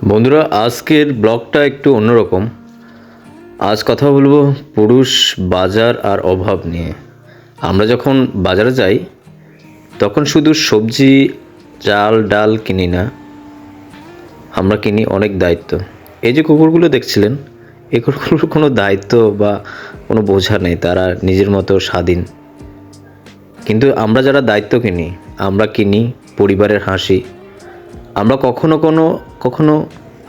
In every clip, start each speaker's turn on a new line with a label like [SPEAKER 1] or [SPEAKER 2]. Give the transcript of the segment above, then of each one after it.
[SPEAKER 1] বন্ধুরা, আজকের ব্লগটা একটু অন্যরকম। আজ কথা বলবো পুরুষ, বাজার আর অভাব নিয়ে। আমরা যখন বাজারে যাই তখন শুধু সবজি, চাল, ডাল কিনি না, আমরা কিনি অনেক দায়িত্ব। এই যে কুকুরগুলো দেখছিলেন, এই কুকুরগুলোর কোনো দায়িত্ব বা কোনো বোঝা নেই, তারা নিজের মতো স্বাধীন। কিন্তু আমরা যারা দায়িত্ব কিনি, আমরা কিনি পরিবারের হাসি। আমরা কখনো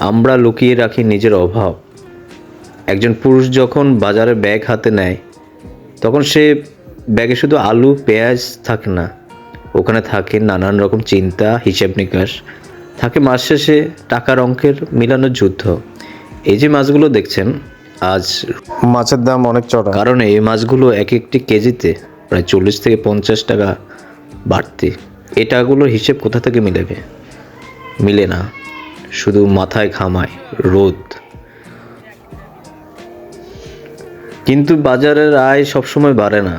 [SPEAKER 1] আমরা লুকিয়ে রাখি নিজের অভাব। একজন পুরুষ যখন বাজারে ব্যাগ হাতে নেয়, তখন সে ব্যাগে শুধু আলু পেঁয়াজ থাকে না, ওখানে থাকে নানান রকম চিন্তা, হিসাব নিকাশ, থাকে মাস শেষে টাকার অঙ্কের মিলানোর যুদ্ধ। এই যে মাছগুলো দেখছেন, আজ
[SPEAKER 2] মাছের দাম অনেক চড়া।
[SPEAKER 1] কারণে এই মাছগুলো এক একটি কেজিতে প্রায় 40 থেকে 50 টাকা বাড়তি। এই টাকাগুলোর হিসেব কোথা থেকে মিলে না, শুধু মাথায় ঘামায় রোদ। কিন্তু বাজারের আয় সবসময় বাড়ে না,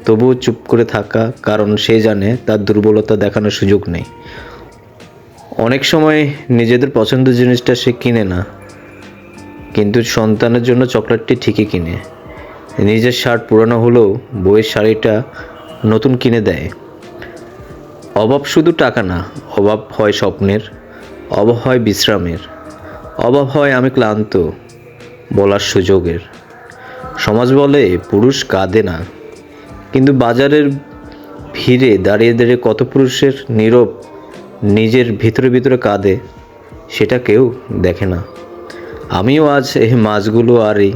[SPEAKER 1] তবুও চুপ করে থাকা, কারণ সে জানে তার দুর্বলতা দেখানোর সুযোগ নেই। অনেক সময় নিজেদের পছন্দের জিনিসটা সে কিনে না, কিন্তু সন্তানের জন্য চকলেটটি ঠিকই কিনে। নিজের শার্ট পুরানো হলেও বইয়ের শাড়িটা নতুন কিনে দেয়। অভাব শুধু টাকা না, অভাব হয় স্বপ্নের, অভাব হয় বিশ্রামের, অভাব হয় আমি ক্লান্ত বলার সুযোগের। সমাজ বলে পুরুষ কাঁদে না, কিন্তু বাজারের ভিড়ে দাঁড়িয়ে দাঁড়িয়ে কত পুরুষের নীরব নিজের ভিতরে কাঁদে, সেটা কেউ দেখে না। আমিও আজ এই মাছগুলো আর এই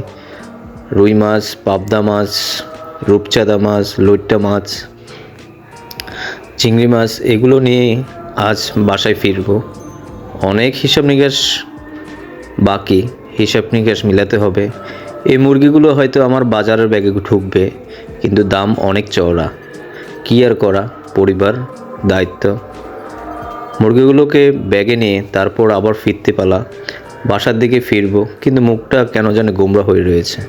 [SPEAKER 1] রুই মাছ, পাবদা মাছ, রূপচাঁদা মাছ, লইট্টা মাছ, চিংড়ি মাছ, এগুলো নিয়ে আজ বাসায় ফিরবো। অনেক হিসাব নিকাশ বাকি, হিসাব নিকাশ মিলাতে হবে। এই মুরগিগুলো হয়তো আমার বাজারের ব্যাগে ঢুকবে, কিন্তু দাম অনেক চওড়া। কী আর করা, পরিবার, দায়িত্ব। মুরগিগুলোকে ব্যাগে নিয়ে তারপর আবার ফিরতে পালা, বাসার দিকে ফিরবো, কিন্তু মুখটা কেন জানি গোমরা হয়ে রয়েছে।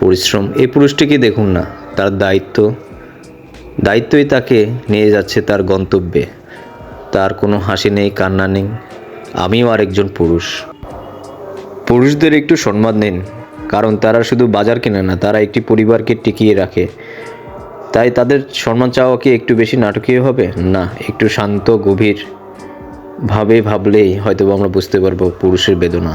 [SPEAKER 1] পরিশ্রম। এই পুরুষটিকে দেখুন না, তার দায়িত্বই তাকে নিয়ে যাচ্ছে তার গন্তব্যে। তার কোনো হাসি নেই, কান্না নেই। আমিও আরেকজন পুরুষ। পুরুষদের একটু সম্মান দিন, কারণ তারা শুধু বাজার কেনে না, তারা একটি পরিবারকে টিকিয়ে রাখে। তাই তাদের সম্মান চাওয়া কি একটু বেশি নাটকীয় হবে? না, একটু শান্ত গভীর ভাবলেই হয়তো আমরা বুঝতে পারবো পুরুষের বেদনা।